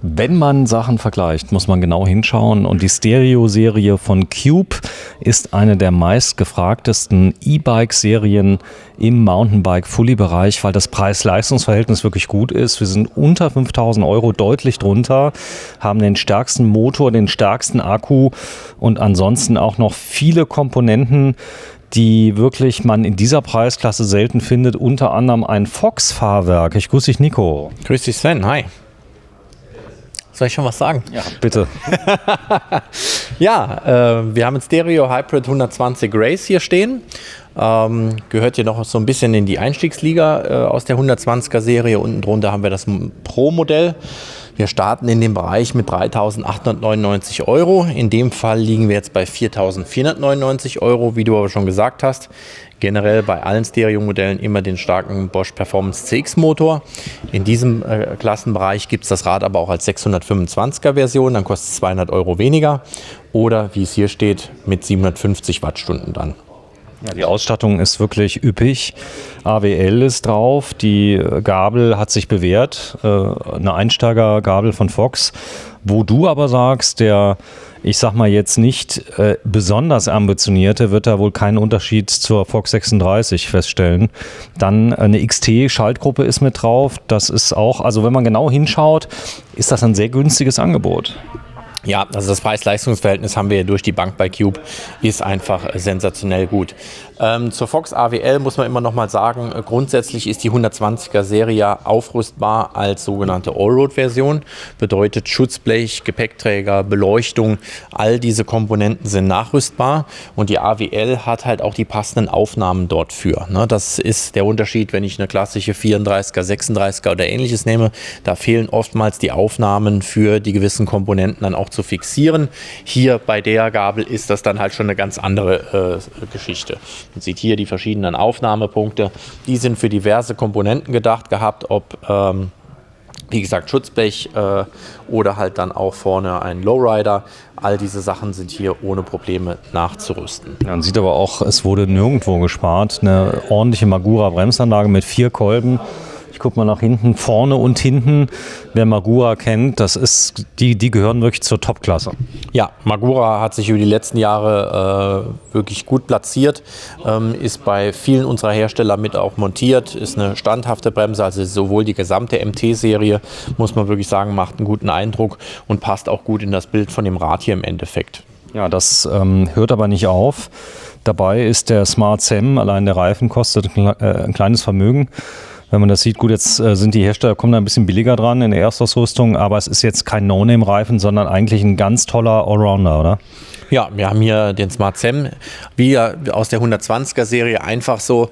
Wenn man Sachen vergleicht, muss man genau hinschauen und die Stereo-Serie von Cube ist eine der meistgefragtesten E-Bike-Serien im Mountainbike-Fully-Bereich, weil das Preis-Leistungs-Verhältnis wirklich gut ist. Wir sind unter 5.000 Euro, deutlich drunter, haben den stärksten Motor, den stärksten Akku und ansonsten auch noch viele Komponenten, die wirklich man in dieser Preisklasse selten findet, unter anderem ein Fox-Fahrwerk. Ich grüße dich, Nico. Grüß dich, Sven. Hi. Soll ich schon was sagen? Ja, bitte. Ja, wir haben ein Stereo Hybrid 120 Race hier stehen. Gehört hier noch so ein bisschen in die Einstiegsliga aus der 120er Serie. Unten drunter haben wir das Pro-Modell. Wir starten in dem Bereich mit 3.899 Euro. In dem Fall liegen wir jetzt bei 4.499 Euro, wie du aber schon gesagt hast. Generell bei allen Stereo-Modellen immer den starken Bosch Performance CX Motor. In diesem Klassenbereich gibt es das Rad aber auch als 625er Version, dann kostet es 200 Euro weniger. Oder wie es hier steht, mit 750 Wattstunden dann. Ja, die Ausstattung ist wirklich üppig. AWL ist drauf, die Gabel hat sich bewährt, eine Einsteigergabel von Fox. Wo du aber sagst, der, ich sag mal jetzt nicht besonders ambitionierte, wird da wohl keinen Unterschied zur Fox 36 feststellen. Dann eine XT-Schaltgruppe ist mit drauf. Das ist auch, also wenn man genau hinschaut, ist das ein sehr günstiges Angebot. Ja, also das Preis-Leistungs-Verhältnis haben wir ja durch die Bank bei Cube, ist einfach sensationell gut. Zur Fox AWL muss man immer noch mal sagen, grundsätzlich ist die 120er Serie aufrüstbar als sogenannte Allroad-Version. Bedeutet Schutzblech, Gepäckträger, Beleuchtung, all diese Komponenten sind nachrüstbar und die AWL hat halt auch die passenden Aufnahmen dort für. Das ist der Unterschied, wenn ich eine klassische 34er, 36er oder ähnliches nehme. Da fehlen oftmals die Aufnahmen für die gewissen Komponenten dann auch zu fixieren. Hier bei der Gabel ist das dann halt schon eine ganz andere Geschichte. Man sieht hier die verschiedenen Aufnahmepunkte. Die sind für diverse Komponenten gedacht gehabt, ob wie gesagt Schutzblech oder halt dann auch vorne ein Lowrider. All diese Sachen sind hier ohne Probleme nachzurüsten. Man sieht aber auch, es wurde nirgendwo gespart. Eine ordentliche Magura Bremsanlage mit 4 Kolben. Ich gucke mal nach hinten, vorne und hinten. Wer Magura kennt, das ist, die gehören wirklich zur Top-Klasse. Ja, Magura hat sich über die letzten Jahre wirklich gut platziert, ist bei vielen unserer Hersteller mit auch montiert, ist eine standhafte Bremse, also sowohl die gesamte MT-Serie, muss man wirklich sagen, macht einen guten Eindruck und passt auch gut in das Bild von dem Rad hier im Endeffekt. Ja, das hört aber nicht auf. Dabei ist der Smart SEM, allein der Reifen kostet ein kleines Vermögen. Wenn man das sieht, gut, jetzt sind die Hersteller, kommen da ein bisschen billiger dran in der Erstausrüstung, aber es ist jetzt kein No-Name-Reifen, sondern eigentlich ein ganz toller Allrounder, oder? Ja, wir haben hier den Smart SEM, wie aus der 120er-Serie, einfach so,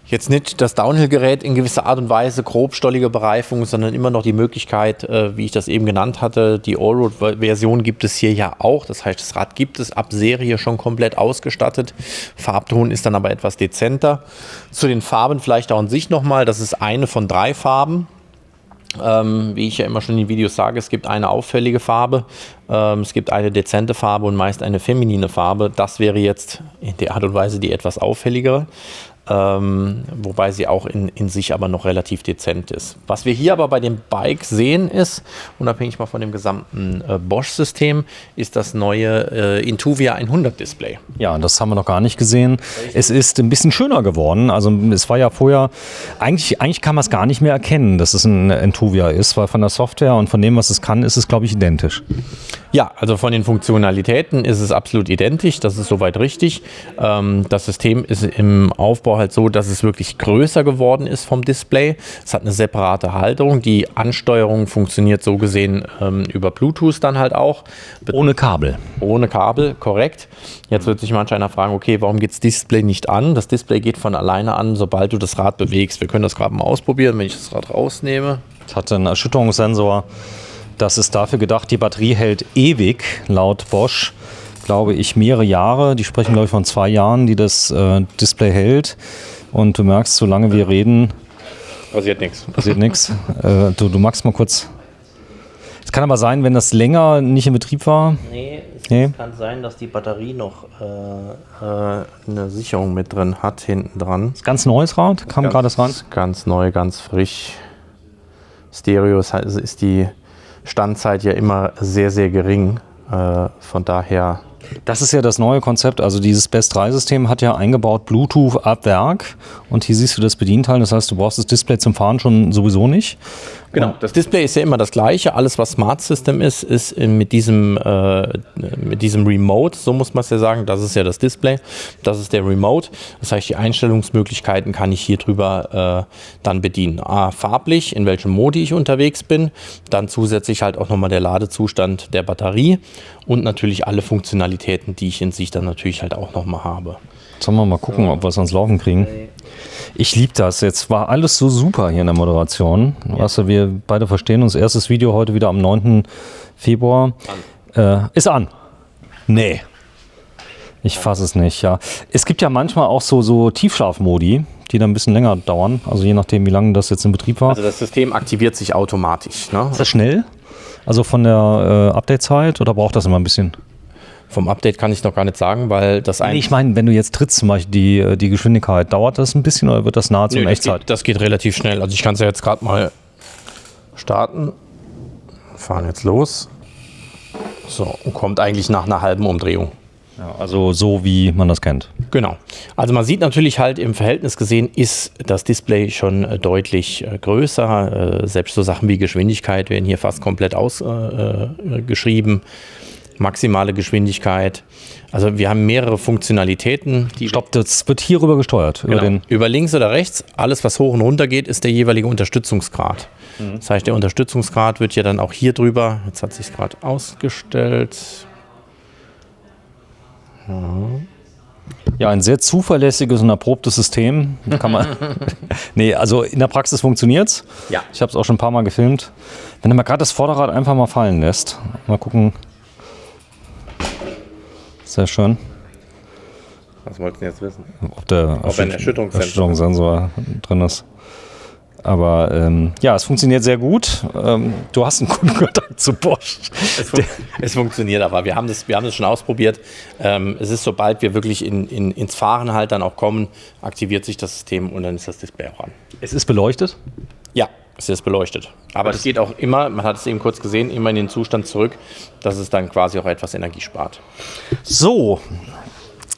jetzt nicht das Downhill-Gerät in gewisser Art und Weise, grobstollige Bereifung, sondern immer noch die Möglichkeit, wie ich das eben genannt hatte, die Allroad-Version gibt es hier ja auch. Das heißt, das Rad gibt es ab Serie schon komplett ausgestattet. Farbton ist dann aber etwas dezenter. Zu den Farben vielleicht auch an sich nochmal, das ist eine von 3 Farben. Wie ich ja immer schon in den Videos sage, es gibt eine auffällige Farbe, es gibt eine dezente Farbe und meist eine feminine Farbe. Das wäre jetzt in der Art und Weise die etwas auffälligere. Wobei sie auch in sich aber noch relativ dezent ist. Was wir hier aber bei dem Bike sehen ist, unabhängig mal von dem gesamten Bosch-System, ist das neue Intuvia 100 Display. Ja, das haben wir noch gar nicht gesehen. Es ist ein bisschen schöner geworden. Also es war ja vorher, eigentlich kann man es gar nicht mehr erkennen, dass es ein Intuvia ist, weil von der Software und von dem, was es kann, ist es, glaube ich, identisch. Ja, also von den Funktionalitäten ist es absolut identisch, das ist soweit richtig. Das System ist im Aufbau halt so, dass es wirklich größer geworden ist vom Display. Es hat eine separate Halterung. Die Ansteuerung funktioniert so gesehen über Bluetooth dann halt auch. Ohne Kabel. Ohne Kabel, korrekt. Jetzt wird sich manch einer fragen, okay, warum geht das Display nicht an? Das Display geht von alleine an, sobald du das Rad bewegst. Wir können das gerade mal ausprobieren, wenn ich das Rad rausnehme. Es hat einen Erschütterungssensor. Das ist dafür gedacht, die Batterie hält ewig, laut Bosch, glaube ich, mehrere Jahre. Die sprechen, glaube ich, von 2 Jahren, die das Display hält. Und du merkst, solange wir reden, passiert nichts. Passiert nichts. Du magst mal kurz. Es kann aber sein, wenn das länger nicht in Betrieb war. Nee, es kann sein, dass die Batterie noch eine Sicherung mit drin hat, hinten dran. Das ist ganz neues Rad, kam gerade das ran. Ganz neu, ganz frisch. Stereo ist die Standzeit ja immer sehr, sehr gering. Von daher... Das ist ja das neue Konzept, also dieses Best 3-System hat ja eingebaut Bluetooth ab Werk und hier siehst du das Bedienteil, das heißt, du brauchst das Display zum Fahren schon sowieso nicht. Genau, das Display ist ja immer das gleiche, alles was Smart System ist mit diesem Remote, so muss man es ja sagen, das ist ja das Display, das ist der Remote, das heißt, die Einstellungsmöglichkeiten kann ich hier drüber dann bedienen. Farblich, in welchem Modi ich unterwegs bin, dann zusätzlich halt auch nochmal der Ladezustand der Batterie und natürlich alle Funktionalitäten, die ich in sich dann natürlich halt auch nochmal habe. Sollen wir mal gucken, ob wir es ans Laufen kriegen. Ich liebe das. Jetzt war alles so super hier in der Moderation. Ja. Weißt du, wir beide verstehen uns. Erstes Video heute wieder am 9. Februar. Ist an. Nee. Ich fasse es nicht, ja. Es gibt ja manchmal auch so Tiefschlafmodi, die dann ein bisschen länger dauern. Also je nachdem, wie lange das jetzt in Betrieb war. Also das System aktiviert sich automatisch. Ne? Ist das schnell? Also von der Update-Zeit oder braucht das immer ein bisschen? Vom Update kann ich noch gar nicht sagen, weil das Nee, ich meine, wenn du jetzt trittst zum Beispiel die Geschwindigkeit, dauert das ein bisschen oder wird das nahezu in Echtzeit? Das geht relativ schnell. Also ich kann es ja jetzt gerade mal starten. Fahren jetzt los. So, und kommt eigentlich nach einer halben Umdrehung. Ja, also so wie man das kennt. Genau. Also man sieht natürlich halt im Verhältnis gesehen, ist das Display schon deutlich größer. Selbst so Sachen wie Geschwindigkeit werden hier fast komplett ausgeschrieben. Maximale Geschwindigkeit. Also wir haben mehrere Funktionalitäten. Stopp, das wird hier rüber gesteuert. Genau. Über links oder rechts, alles was hoch und runter geht, ist der jeweilige Unterstützungsgrad. Das heißt, der Unterstützungsgrad wird ja dann auch hier drüber, jetzt hat sich es gerade ausgestellt. Ja, ein sehr zuverlässiges und erprobtes System. Kann man nee, also in der Praxis funktioniert es. Ja. Ich habe es auch schon ein paar Mal gefilmt. Wenn du mal gerade das Vorderrad einfach mal fallen lässt, mal gucken. Sehr schön. Was wollten Sie jetzt wissen? Ob ein Erschütterungssensor drin ist. Aber ja, es funktioniert sehr gut. Du hast einen guten Kontakt zu Bosch. Es funktioniert aber. Wir haben das schon ausprobiert. Es ist, sobald wir wirklich ins Fahren halt dann auch kommen, aktiviert sich das System und dann ist das Display auch an. Es ist beleuchtet? Ja, es ist beleuchtet. Aber es geht auch immer, man hat es eben kurz gesehen, immer in den Zustand zurück, dass es dann quasi auch etwas Energie spart. So,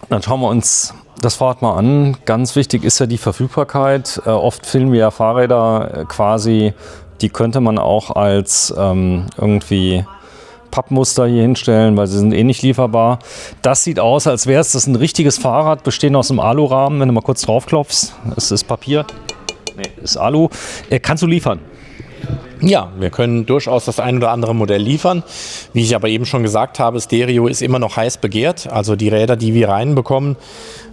dann schauen wir uns das Fahrrad mal an. Ganz wichtig ist ja die Verfügbarkeit. Oft filmen wir ja Fahrräder quasi, die könnte man auch als irgendwie Pappmuster hier hinstellen, weil sie sind eh nicht lieferbar. Das sieht aus, als wäre es ein richtiges Fahrrad, bestehend aus einem Alurahmen. Wenn du mal kurz draufklopfst, es ist Papier. Nee, ist Alu. Kannst du liefern? Ja, wir können durchaus das ein oder andere Modell liefern. Wie ich aber eben schon gesagt habe, Stereo ist immer noch heiß begehrt. Also die Räder, die wir reinbekommen,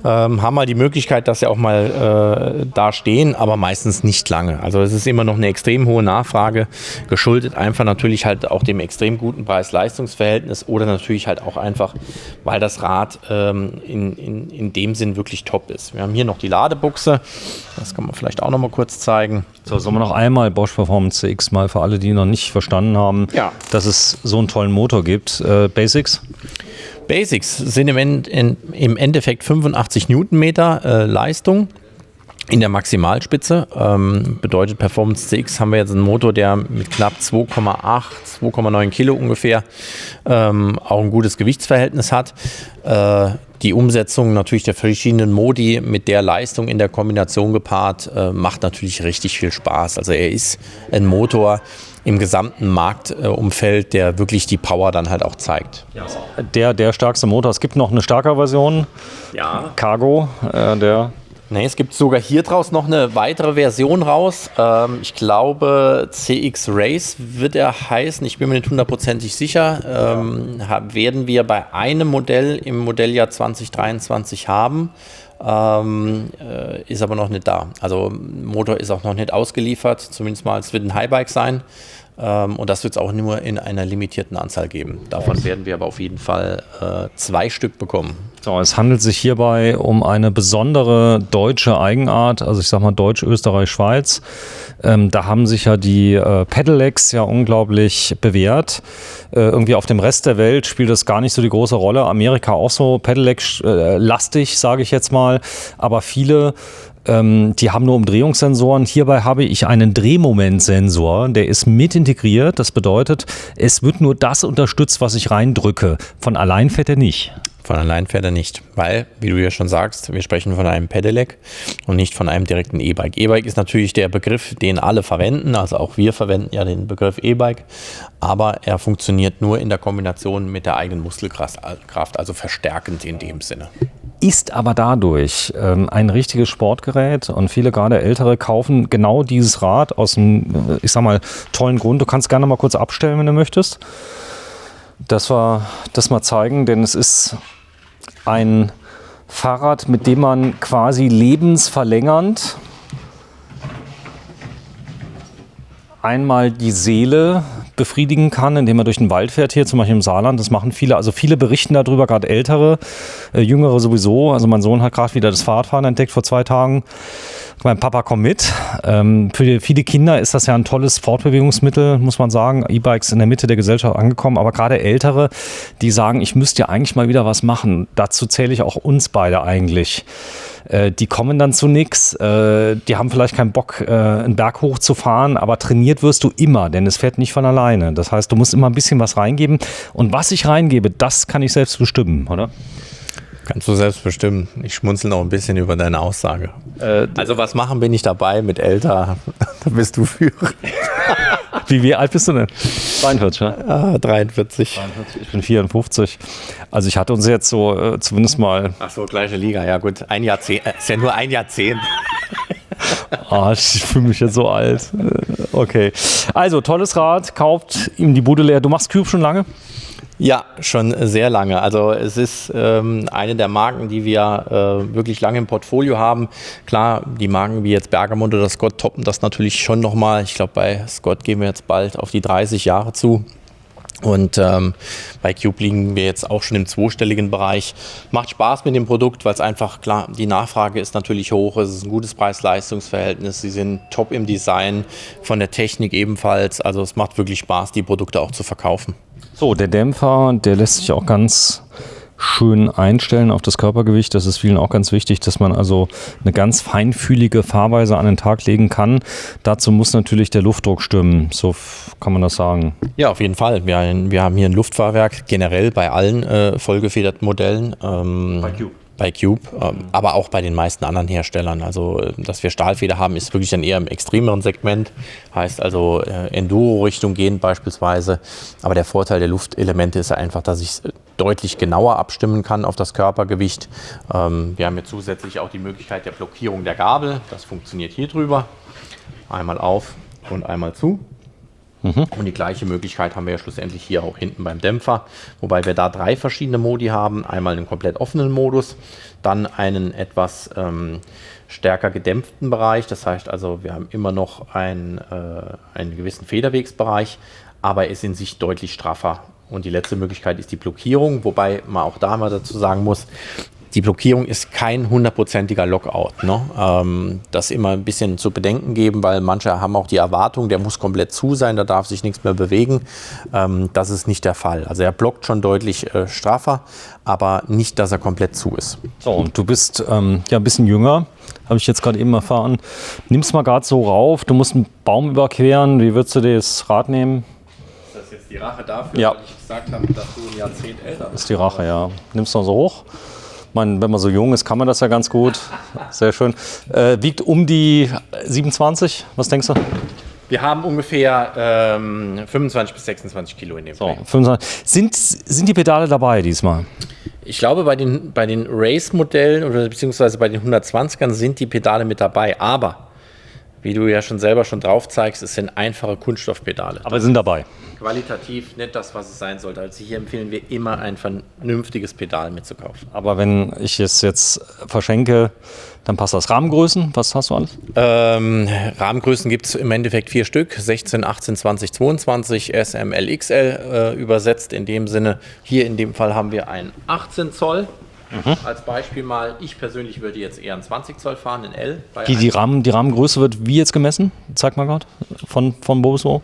haben mal die Möglichkeit, dass sie auch mal da stehen, aber meistens nicht lange. Also es ist immer noch eine extrem hohe Nachfrage, geschuldet einfach natürlich halt auch dem extrem guten Preis-Leistungs-Verhältnis oder natürlich halt auch einfach, weil das Rad in dem Sinn wirklich top ist. Wir haben hier noch die Ladebuchse, das kann man vielleicht auch noch mal kurz zeigen. So, sollen wir noch einmal Bosch Performance CX mal für alle, die noch nicht verstanden haben, dass es so einen tollen Motor gibt. Basics? Basics sind im Endeffekt 85 Newtonmeter Leistung in der Maximalspitze. Bedeutet Performance CX haben wir jetzt einen Motor, der mit knapp 2,8, 2,9 Kilo ungefähr auch ein gutes Gewichtsverhältnis hat. Die Umsetzung natürlich der verschiedenen Modi mit der Leistung in der Kombination gepaart macht natürlich richtig viel Spaß. Also er ist ein Motor im gesamten Marktumfeld, der wirklich die Power dann halt auch zeigt. Der stärkste Motor. Es gibt noch eine starke Version. Ja. Cargo, Nee, es gibt sogar hier draus noch eine weitere Version raus. Ich glaube, CX Race wird er heißen. Ich bin mir nicht hundertprozentig sicher. Werden wir bei einem Modell im Modelljahr 2023 haben. Ist aber noch nicht da. Also Motor ist auch noch nicht ausgeliefert. Zumindest mal, es wird ein Highbike sein. Und das wird es auch nur in einer limitierten Anzahl geben. Davon werden wir aber auf jeden Fall 2 Stück bekommen. So, es handelt sich hierbei um eine besondere deutsche Eigenart, also ich sag mal Deutsch, Österreich, Schweiz. Da haben sich ja die Pedelecs ja unglaublich bewährt. Irgendwie auf dem Rest der Welt spielt das gar nicht so die große Rolle. Amerika auch so Pedelec-lastig, sage ich jetzt mal. Aber viele Die haben nur Umdrehungssensoren. Hierbei habe ich einen Drehmomentsensor, der ist mit integriert. Das bedeutet, es wird nur das unterstützt, was ich reindrücke. Von allein fährt er nicht. Von allein fährt er nicht, weil, wie du ja schon sagst, wir sprechen von einem Pedelec und nicht von einem direkten E-Bike. E-Bike ist natürlich der Begriff, den alle verwenden, also auch wir verwenden ja den Begriff E-Bike, aber er funktioniert nur in der Kombination mit der eigenen Muskelkraft, also verstärkend in dem Sinne. Ist aber dadurch ein richtiges Sportgerät und viele gerade Ältere kaufen genau dieses Rad aus einem, ich sag mal, tollen Grund. Du kannst gerne mal kurz abstellen, wenn du möchtest, dass wir das mal zeigen, denn es ist ein Fahrrad, mit dem man quasi lebensverlängernd einmal die Seele befriedigen kann, indem man durch den Wald fährt, hier zum Beispiel im Saarland. Das machen viele, also viele berichten darüber, gerade Ältere, Jüngere sowieso. Also mein Sohn hat gerade wieder das Fahrradfahren entdeckt vor 2 Tagen. Mein Papa kommt mit. Für viele Kinder ist das ja ein tolles Fortbewegungsmittel, muss man sagen. E-Bikes in der Mitte der Gesellschaft angekommen, aber gerade Ältere, die sagen, ich müsste ja eigentlich mal wieder was machen. Dazu zähle ich auch uns beide eigentlich. Die kommen dann zu nichts, die haben vielleicht keinen Bock, einen Berg hochzufahren, aber trainiert wirst du immer, denn es fährt nicht von alleine. Das heißt, du musst immer ein bisschen was reingeben und was ich reingebe, das kann ich selbst bestimmen, oder? Kannst du selbst bestimmen. Ich schmunzel noch ein bisschen über deine Aussage. Also was machen bin ich dabei mit älter, da bist du Führer. Wie alt bist du denn? 42, ne? Ah, 43. Ich bin 54. Also ich hatte uns jetzt so zumindest mal... Ach so, gleiche Liga, ja gut. Ein Jahrzehnt, ist ja nur ein Jahrzehnt. Ich fühle mich jetzt so alt. Okay. Also, tolles Rad, kauft ihm die Bude leer. Du machst Cube schon lange? Ja, schon sehr lange. Also es ist eine der Marken, die wir wirklich lange im Portfolio haben. Klar, die Marken wie jetzt Bergamot oder Scott toppen das natürlich schon nochmal. Ich glaube, bei Scott gehen wir jetzt bald auf die 30 Jahre zu. Und bei Cube liegen wir jetzt auch schon im zweistelligen Bereich. Macht Spaß mit dem Produkt, weil es einfach, klar, die Nachfrage ist natürlich hoch. Es ist ein gutes Preis-Leistungs-Verhältnis. Sie sind top im Design, von der Technik ebenfalls. Also es macht wirklich Spaß, die Produkte auch zu verkaufen. So, der Dämpfer, der lässt sich auch ganz schön einstellen auf das Körpergewicht. Das ist vielen auch ganz wichtig, dass man also eine ganz feinfühlige Fahrweise an den Tag legen kann. Dazu muss natürlich der Luftdruck stimmen, so kann man das sagen. Ja, auf jeden Fall. Wir haben hier ein Luftfahrwerk, generell bei allen vollgefederten Modellen. Bei Cube, aber auch bei den meisten anderen Herstellern. Also, dass wir Stahlfeder haben, ist wirklich dann eher im extremeren Segment. Heißt also Enduro-Richtung gehen beispielsweise. Aber der Vorteil der Luftelemente ist einfach, dass ich es deutlich genauer abstimmen kann auf das Körpergewicht. Wir haben hier zusätzlich auch die Möglichkeit der Blockierung der Gabel. Das funktioniert hier drüber. Einmal auf und einmal zu. Und die gleiche Möglichkeit haben wir ja schlussendlich hier auch hinten beim Dämpfer, wobei wir da 3 verschiedene Modi haben. Einmal einen komplett offenen Modus, dann einen etwas stärker gedämpften Bereich. Das heißt also, wir haben immer noch einen gewissen Federwegsbereich, aber ist in sich deutlich straffer. Und die letzte Möglichkeit ist die Blockierung, wobei man auch da mal dazu sagen muss, die Blockierung ist kein 100%iger Lockout. Ne? Das immer ein bisschen zu bedenken geben, weil manche haben auch die Erwartung, der muss komplett zu sein, da darf sich nichts mehr bewegen. Das ist nicht der Fall. Also er blockt schon deutlich straffer, aber nicht, dass er komplett zu ist. So, und du bist ja ein bisschen jünger, habe ich jetzt gerade eben erfahren. Nimm's mal gerade so rauf, du musst einen Baum überqueren. Wie würdest du das Rad nehmen? Ist das jetzt die Rache dafür, ja, weil ich gesagt habe, dass du ein Jahrzehnt älter bist? Das ist die Rache, ja. Nimmst du mal so hoch. Wenn man so jung ist, kann man das ja ganz gut. Sehr schön. Wiegt um die 27, was denkst du? Wir haben ungefähr 25 bis 26 Kilo in dem Fall. 25. Sind die Pedale dabei diesmal? Ich glaube, bei den Race-Modellen oder beziehungsweise bei den 120ern sind die Pedale mit dabei. Aber, wie du ja schon selber drauf zeigst, es sind einfache Kunststoffpedale. Aber sind dabei. Qualitativ nicht das, was es sein sollte. Also hier empfehlen wir immer, ein vernünftiges Pedal mitzukaufen. Aber wenn ich es jetzt verschenke, dann passt das. Rahmengrößen, was hast du alles? Rahmengrößen gibt es im Endeffekt 4 Stück. 16, 18, 20, 22, SM, L, XL übersetzt in dem Sinne. Hier in dem Fall haben wir ein 18 Zoll. Als Beispiel mal, ich persönlich würde jetzt eher ein 20 Zoll fahren, ein L. Die Rahmengröße wird wie jetzt gemessen? Zeig mal gerade, von Boso.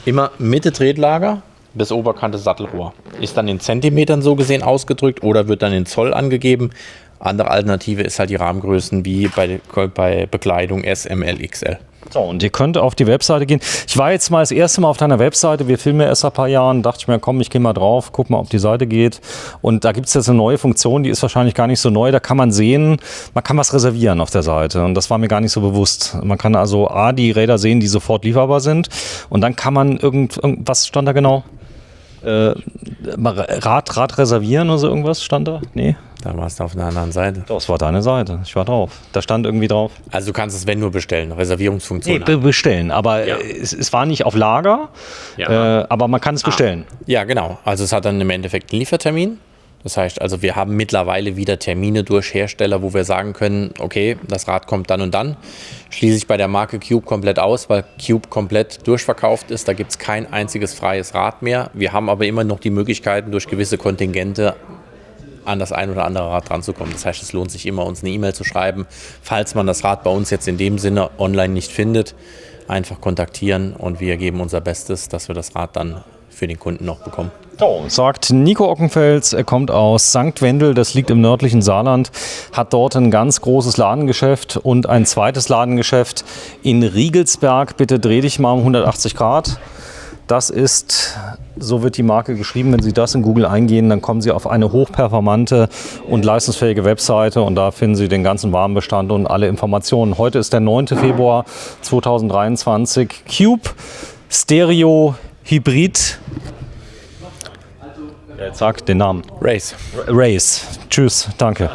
Immer Mitte Tretlager bis Oberkante Sattelrohr. Ist dann in Zentimetern so gesehen ausgedrückt oder wird dann in Zoll angegeben. Andere Alternative ist halt die Rahmengrößen wie bei Bekleidung S, M, L, XL. So, und ihr könnt auf die Webseite gehen. Ich war jetzt mal das erste Mal auf deiner Webseite. Wir filmen ja erst seit ein paar Jahren. Dachte ich mir, komm, ich gehe mal drauf, guck mal, ob die Seite geht. Und da gibt es jetzt eine neue Funktion, die ist wahrscheinlich gar nicht so neu. Da kann man sehen, man kann was reservieren auf der Seite. Und das war mir gar nicht so bewusst. Man kann also die Räder sehen, die sofort lieferbar sind. Und dann kann man was stand da genau? Rad reservieren oder so irgendwas stand da? Nee. Da warst du auf einer anderen Seite. Das war deine Seite. Ich war drauf. Da stand irgendwie drauf. Also du kannst es, wenn nur bestellen, Reservierungsfunktion. Nee, bestellen. Aber es war nicht auf Lager, aber man kann es bestellen. Ja, genau. Also es hat dann im Endeffekt einen Liefertermin. Das heißt, also wir haben mittlerweile wieder Termine durch Hersteller, wo wir sagen können, okay, das Rad kommt dann und dann. Schließe ich bei der Marke Cube komplett aus, weil Cube komplett durchverkauft ist. Da gibt es kein einziges freies Rad mehr. Wir haben aber immer noch die Möglichkeiten, durch gewisse Kontingente an das ein oder andere Rad ranzukommen. Das heißt, es lohnt sich immer, uns eine E-Mail zu schreiben. Falls man das Rad bei uns jetzt in dem Sinne online nicht findet, einfach kontaktieren und wir geben unser Bestes, dass wir das Rad dann für den Kunden noch bekommen. So, sagt Nico Ockenfels, er kommt aus St. Wendel, das liegt im nördlichen Saarland, hat dort ein ganz großes Ladengeschäft und ein zweites Ladengeschäft in Riegelsberg. Bitte dreh dich mal um 180 Grad. Das ist, so wird die Marke geschrieben, wenn Sie das in Google eingehen, dann kommen Sie auf eine hochperformante und leistungsfähige Webseite und da finden Sie den ganzen Warenbestand und alle Informationen. Heute ist der 9. Februar 2023. Cube Stereo Hybrid. Jetzt sag den Namen. Race. Race. Tschüss, danke.